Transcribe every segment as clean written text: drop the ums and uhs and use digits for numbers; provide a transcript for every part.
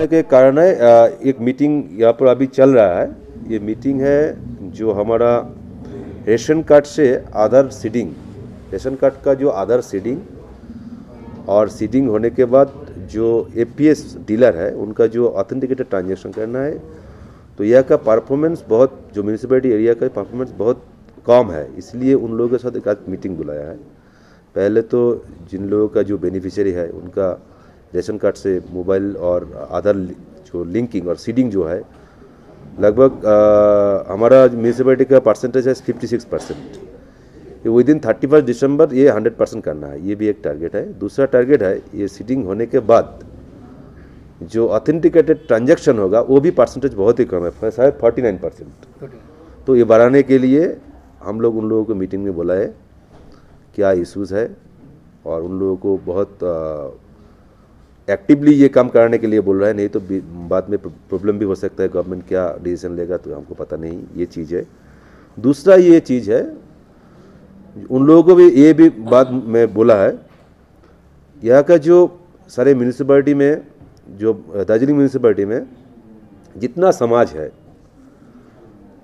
का एक कारण है, एक मीटिंग यहाँ पर अभी चल रहा है। ये मीटिंग है जो हमारा रेशन कार्ड से आधार सीडिंग, रेशन कार्ड का जो आधार सीडिंग और सीडिंग होने के बाद जो एपीएस डीलर है उनका जो ऑथेंटिकेटेड ट्रांजैक्शन करना है। तो यह का परफॉर्मेंस बहुत, जो म्यूनिसिपैलिटी एरिया का परफॉर्मेंस बहुत कम है, इसलिए उन लोगों के साथ एक आज मीटिंग बुलाया है। पहले तो जिन लोगों का जो बेनिफिशियरी है उनका रेशन कार्ड से मोबाइल और आधार जो लिंकिंग और सीडिंग जो है, लगभग हमारा म्यूनिसिपैलिटी का परसेंटेज है 56%। विद इन 31 दिसंबर ये 100% करना है, ये भी एक टारगेट है। दूसरा टारगेट है ये सीडिंग होने के बाद जो ऑथेंटिकेटेड ट्रांजैक्शन होगा वो भी परसेंटेज बहुत ही कम है, शायद 49%। तो ये बढ़ाने के लिए हम लोग उन लोगों को मीटिंग में बुलाए, क्या इश्यूज़ है, और उन लोगों को बहुत एक्टिवली ये काम कराने के लिए बोल रहा है। नहीं तो बाद में प्रॉब्लम भी हो सकता है, गवर्नमेंट क्या डिसीजन लेगा तो हमको पता नहीं, ये चीज़ है। दूसरा ये चीज़ है, उन लोगों को भी ये भी बात मैं बोला है, यहाँ का जो सारे म्यूनिसिपैलिटी में, जो दार्जिलिंग म्यूनिसिपैलिटी में जितना समाज है,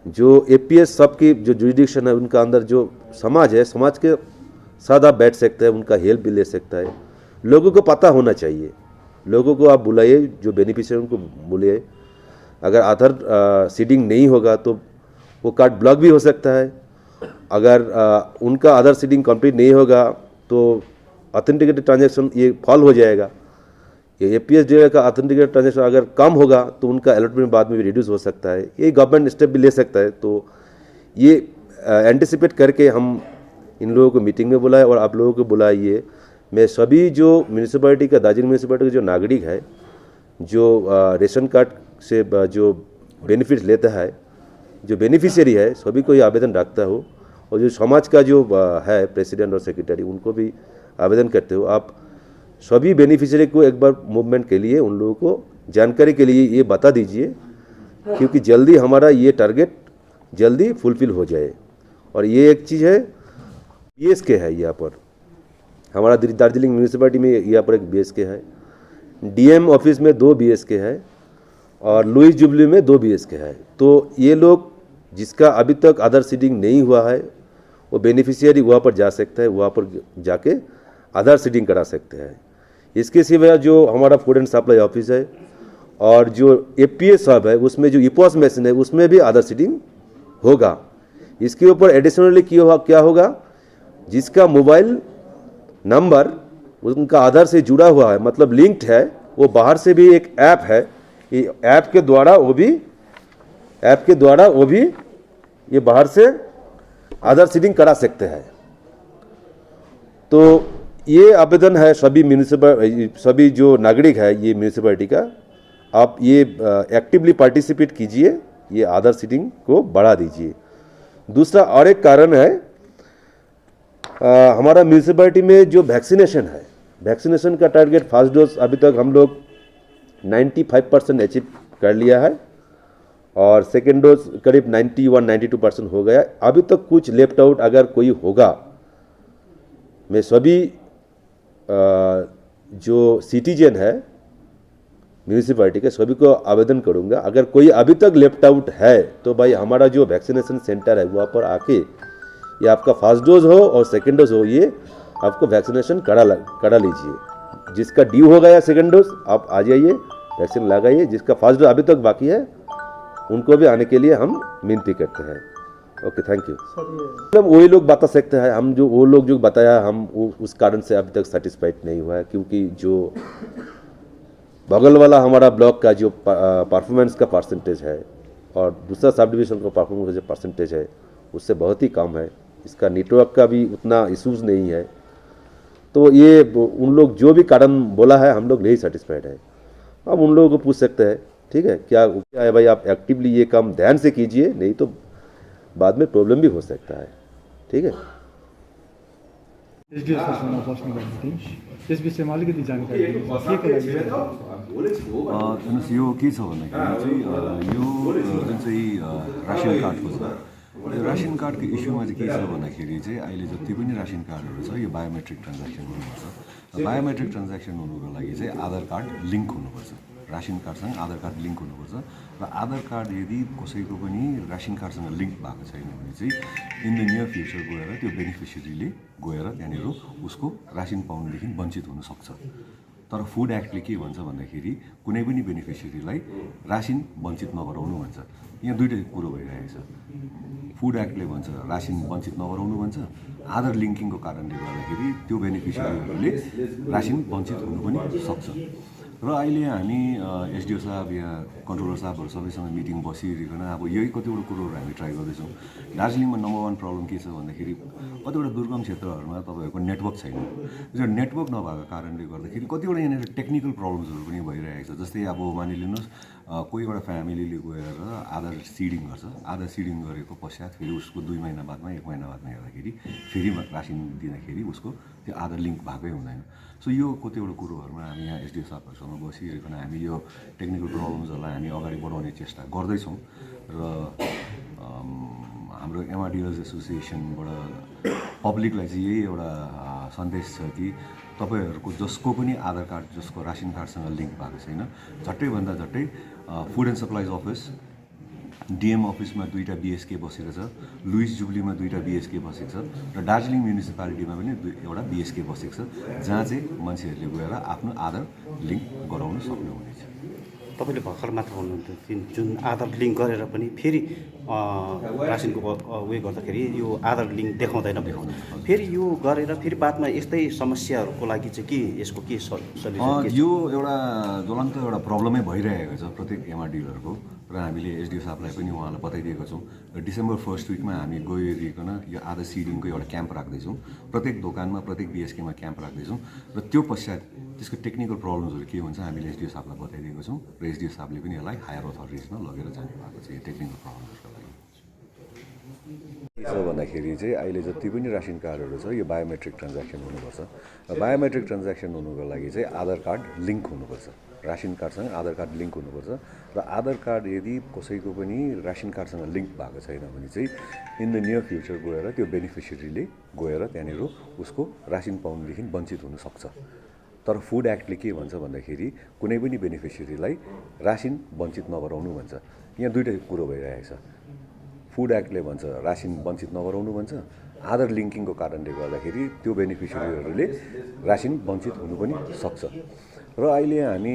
जो एपीएस सबकी जो जुरिडिक्शन है उनका अंदर जो समाज है, समाज के साथ आप बैठ सकते हैं, उनका हेल्प भी ले सकता है। लोगों को पता होना चाहिए, लोगों को आप बुलाइए, जो बेनिफिशियरी उनको बोलिए। अगर आधार सीडिंग नहीं होगा तो वो कार्ड ब्लॉक भी हो सकता है। अगर उनका आधार सीडिंग कंप्लीट नहीं होगा तो ऑथेंटिकेटेड ट्रांजैक्शन ये फॉल हो जाएगा। ये एपीएस डीलर का ऑथेंटिकेटेड ट्रांजैक्शन अगर कम होगा तो उनका अलॉटमेंट बाद में भी रिड्यूस हो सकता है। ये गवर्नमेंट स्टेप भी ले सकता है। तो ये एंटिसिपेट करके हम इन लोगों को मीटिंग में बुलाए और आप लोगों को बुलाइए। मैं सभी जो म्यूनिसिपैलिटी का, दार्जिलिंग म्यूनिसिपैलिटी का जो नागरिक है, जो रेशन कार्ड से जो बेनिफिट लेता है, जो बेनिफिशियरी है, सभी को ये आवेदन रखता हो। और जो समाज का जो है प्रेसिडेंट और सेक्रेटरी, उनको भी आवेदन करते हो, आप सभी बेनिफिशियरी को एक बार मूवमेंट के लिए उन लोगों को जानकारी के लिए ये बता दीजिए, क्योंकि जल्दी हमारा ये टारगेट जल्दी फुलफिल हो जाए। और ये एक चीज़ है, बीएसके है यहाँ पर, हमारा दार्जिलिंग म्यूनिसिपैलिटी में यहाँ पर एक बीएसके है, डीएम ऑफिस में 2 बीएसके है और लुइस जुबली में 2 बीएसके है। तो ये लोग जिसका अभी तक आधार सीडिंग नहीं हुआ है वो बेनिफिशियरी वहाँ पर जा सकता है, वहाँ पर जाके आधार सीडिंग करा सकते हैं। इसके सिवा जो हमारा फूड एंड सप्लाई ऑफिस है और जो एपीएस हब है, उसमें जो ईपॉस मशीन है उसमें भी आधार सीडिंग होगा। इसके ऊपर एडिशनली क्या होगा, जिसका मोबाइल नंबर उनका आधार से जुड़ा हुआ है, मतलब लिंक्ड है, वो बाहर से भी एक ऐप है, ये ऐप के द्वारा वो भी ये बाहर से आधार सीडिंग करा सकते हैं। तो ये आवेदन है सभी जो नागरिक है ये म्यूनिसिपैलिटी का, आप ये एक्टिवली पार्टिसिपेट कीजिए, ये आधार सीडिंग को बढ़ा दीजिए। दूसरा और एक कारण है, हमारा म्यूनिसिपैलिटी में जो वैक्सीनेशन है, वैक्सीनेशन का टारगेट फर्स्ट डोज अभी तक हम लोग 95% अचीव कर लिया है और सेकेंड डोज करीब 91-92% हो गया। अभी तक कुछ लेफ्ट आउट अगर कोई होगा, मैं सभी जो सिटीजन है म्यूनिसिपैलिटी के सभी को आवेदन करूंगा, अगर कोई अभी तक लेफ्ट आउट है तो भाई हमारा जो वैक्सीनेशन सेंटर है वहाँ पर आके, ये आपका फर्स्ट डोज हो और सेकेंड डोज हो, ये आपको वैक्सीनेशन करा लीजिए। जिसका ड्यू हो गया सेकेंड डोज, आप आ जाइए, वैक्सीन लगाइए। जिसका फर्स्ट डोज अभी तक बाकी है उनको भी आने के लिए हम विनती करते हैं। Okay, thank you. मतलब वही लोग बता सकते हैं, हम जो वो लोग जो बताया हम उस कारण से अभी तक सेटिस्फाइड नहीं हुआ है, क्योंकि जो बगल वाला हमारा ब्लॉक का जो परफॉर्मेंस का परसेंटेज है और दूसरा सब डिवीज़न का परफॉर्मेंस का जो परसेंटेज है उससे बहुत ही कम है। इसका नेटवर्क का भी उतना इशूज़ नहीं है। तो ये उन लोग जो भी कारण बोला है हम लोग नहीं सेटिस्फाइड है। अब उन लोगों को पूछ सकते हैं, ठीक है, क्या है भाई, आप एक्टिवली ये काम ध्यान से कीजिए, नहीं तो बाद में प्रॉब्लम भी हो सकता है। ठीक है। यस विषयमा अलिकति जानकारी दिनुहोस्, के को लागि हेर्नुहोस्, यो के छ भन्दाखेरि चाहिँ यो जुन चाहिँ रासन कार्डको छ, यो रासन कार्डको इस्युमा चाहिँ के छ भन्दाखेरि चाहिँ अहिले जति पनि रासन कार्डहरू छ यो बायोमेट्रिक ट्रान्ज्याक्सन हुनुपर्छ। बायोमेट्रिक ट्रान्ज्याक्सन हुनुको लागि चाहिँ आधार कार्ड लिङ्क हुनुपर्छ, रासन कार्डसँग आधार कार्ड लिङ्क हुनुपर्छ र आधार कार्ड यदि कसैको पनि रासन कार्डसँग लिङ्क भएको छैन भने चाहिँ इन द नियर फ्युचर गएर त्यो बेनिफिसियरीले गएर त्यहाँनिर उसको रासन पाउनुदेखि वञ्चित हुनसक्छ। तर फुड एक्टले के भन्छ भन्दाखेरि कुनै पनि बेनिफिसियरीलाई रासन वञ्चित नगराउनु भन्छ। यहाँ दुईटै कुरो भइरहेको छ। फुड एक्टले भन्छ रासन वञ्चित नगराउनु भन्छ, आधार लिङ्किङको कारणले गर्दाखेरि त्यो बेनिफिसियरीहरूले रासन वञ्चित हुनु पनि सक्छ। र अहिले हामी एसडिओ साहब या कन्ट्रोलर साहबहरू सबैसँग मिटिङ बसिरहेको अब यही कतिवटा कुरोहरू हामी ट्राई गर्दैछौँ। दार्जिलिङमा नम्बर 1 प्रब्लम के छ भन्दाखेरि कतिवटा दुर्गम क्षेत्रहरूमा तपाईँहरूको नेटवर्क छैन। जो नेटवर्क नभएको कारणले गर्दाखेरि कतिवटा यहाँनिर टेक्निकल प्रब्लम्सहरू पनि भइरहेको छ। जस्तै अब मानिलिनुहोस् कोही एउटा फ्यामिलीले गएर आधार सिडिङ गर्छ, आधार सिडिङ गरेको पश्चात फेरि उसको 2 महिना बादमा 1 महिना बादमा हेर्दाखेरि फेरि रासन दिँदाखेरि उसको त्यो आधार लिङ्क भएकै हुँदैन। सो यो कतिवटा कुरोहरूमा हामी यहाँ एसडिओ साहबहरूसँग बसिरहेको हामी यो टेक्निकल प्रब्लम्सहरूलाई हामी अगाडि बढाउने चेष्टा गर्दैछौँ र हाम्रो एमआरडिएल्स एसोसिएसनबाट पब्लिकलाई चाहिँ यही एउटा सन्देश छ कि तपाईँहरूको जसको पनि आधार कार्ड जसको रासन कार्डसँग लिङ्क भएको छैन झट्टैभन्दा झट्टै food and supplies office DM अफिसमा 2टा बिएसके बसेको छ, लुइस जुब्लीमा 2टा बिएसके बसेको छ र दार्जिलिङ म्युनिसिपालिटीमा पनि एउटा बिएसके बसेको छ, जहाँ चाहिँ मान्छेहरूले गएर आफ्नो आधार लिङ्क गराउन सक्नुहुनेछ। तपाईँले भर्खर मात्र भन्नुहुन्थ्यो जुन आधार लिङ्क गरेर पनि फेरि रासिनको उयो गर्दाखेरि यो आधार लिङ्क देखाउँदैन, फेरि यो गरेर फेरि बादमा यस्तै समस्याहरूको लागि चाहिँ के यसको के सल्युसन? यो एउटा ज्वलन्त एउटा प्रब्लमै भइरहेको छ प्रत्येक एमआरडिलरको र हामीले एसडिओ साहबलाई पनि उहाँलाई बताइदिएको छौँ र डिसेम्बर 1 विकमा हामी गइकन यो आधार सिडिङको एउटा क्याम्प राख्दैछौँ। प्रत्येक दोकानमा प्रत्येक बिएसकेमा क्याम्प राख्दैछौँ र त्यो पश्चात त्यसको टेक्निकल प्रब्लम्सहरू के हुन्छ हामीले एसडिओ साहबलाई बताइदिएको छौँ र एसडिओ साहबले पनि यसलाई हायर अथोरिटिजमा लगेर जाने भएको छ यो टेक्निकल प्रब्लम्सको लागि। के छ भन्दाखेरि चाहिँ अहिले जति पनि रासन कार्डहरू छ यो बायोमेट्रिक ट्रान्ज्याक्सन हुनुपर्छ र बायोमेट्रिक ट्रान्ज्याक्सन हुनुको लागि चाहिँ आधार कार्ड लिङ्क हुनुपर्छ, रासन कार्डसँग आधार कार्ड लिङ्क हुनुपर्छ र आधार कार्ड यदि कसैको पनि रासन कार्डसँग लिङ्क भएको छैन भने चाहिँ इन द नियर फ्युचर गएर त्यो बेनिफिसियरीले गएर त्यहाँनिर उसको रासन पाउनुदेखि वञ्चित हुनसक्छ। तर फुड एक्टले के भन्छ भन्दाखेरि कुनै पनि बेनिफिसियरीलाई रासन वञ्चित नगराउनु भन्छ। यहाँ दुईटै कुरो भइरहेको छ। फुड एक्टले भन्छ रासन वञ्चित नगराउनु भन्छ, आधार लिङ्किङको कारणले गर्दाखेरि त्यो बेनिफिसियरीहरूले रासन वञ्चित हुनु पनि सक्छ। र अहिले हामी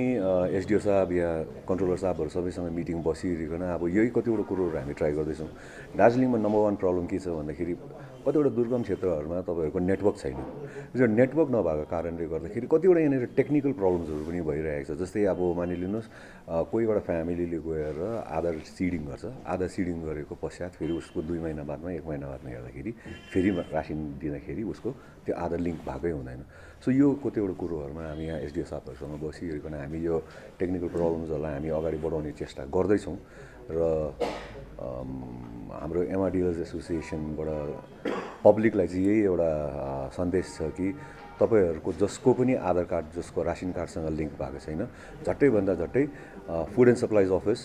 एसडिओ साहब या कन्ट्रोलर साहबहरू सबैसँग मिटिङ बसिरहेको अब यही कतिवटा कुरोहरू हामी ट्राई गर्दैछौँ। दार्जिलिङमा नम्बर 1 प्रब्लम के छ भन्दाखेरि कतिवटा दुर्गम क्षेत्रहरूमा तपाईँहरूको नेटवर्क छैन। जो नेटवर्क नभएको कारणले गर्दाखेरि कतिवटा यहाँनिर टेक्निकल प्रब्लम्सहरू पनि भइरहेको छ। जस्तै अब मानिलिनुहोस् कोही एउटा फ्यामिलीले गएर आधार सिडिङ गर्छ, आधार सिडिङ गरेको पश्चात फेरि उसको 2 महिना बादमा 1 महिना बादमा हेर्दाखेरि फेरि रासन दिँदाखेरि उसको त्यो आधार लिङ्क भएकै हुँदैन। सो यो कतिवटा कुरोहरूमा हामी यहाँ एसडिओ साहबहरूसँग बसिरहेको हामी यो टेक्निकल प्रब्लम्सहरूलाई हामी अगाडि बढाउने चेष्टा गर्दैछौँ र हाम्रो एमआरडिएल्स एसोसिएसनबाट पब्लिकलाई चाहिँ यही एउटा सन्देश छ कि तपाईँहरूको जसको पनि आधार कार्ड जसको रासन कार्डसँग लिङ्क भएको छैन झट्टैभन्दा झट्टै food and supplies office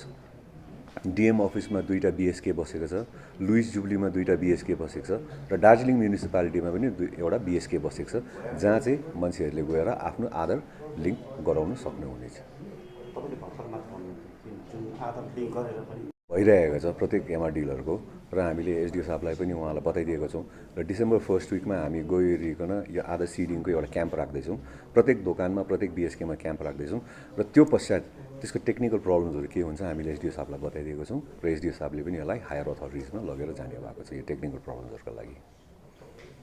DM अफिसमा 2टा बिएसके बसेको छ, लुइस जुब्लीमा 2टा बिएसके बसेको छ र दार्जिलिङ म्युनिसिपालिटीमा पनि एउटा बिएसके बसेको छ, जहाँ चाहिँ मान्छेहरूले गएर आफ्नो आधार लिङ्क गराउन सक्नुहुनेछ। तपाईँले भर्खर मात्र भन्नुहुन्थ्यो जुन आधार लिङ्क गरेर पनि भइरहेको छ प्रत्येक एमआरडिलरको र हामीले एसडिओ साहबलाई पनि उहाँलाई बताइदिएको छौँ र डिसेम्बर 1 विकमा हामी गइकन यो आधार सिडिङको एउटा क्याम्प राख्दैछौँ। प्रत्येक दोकानमा प्रत्येक बिएसकेमा क्याम्प राख्दैछौँ र त्यो पश्चात त्यसको टेक्निकल प्रब्लम्सहरू के हुन्छ हामीले एसडिओ साहबलाई बताइदिएको छौँ र एसडिओ साहबले पनि यसलाई हायर अथोरिटिजमा लगेर जाने भएको छ यो टेक्निकल प्रब्लम्सहरूको लागि।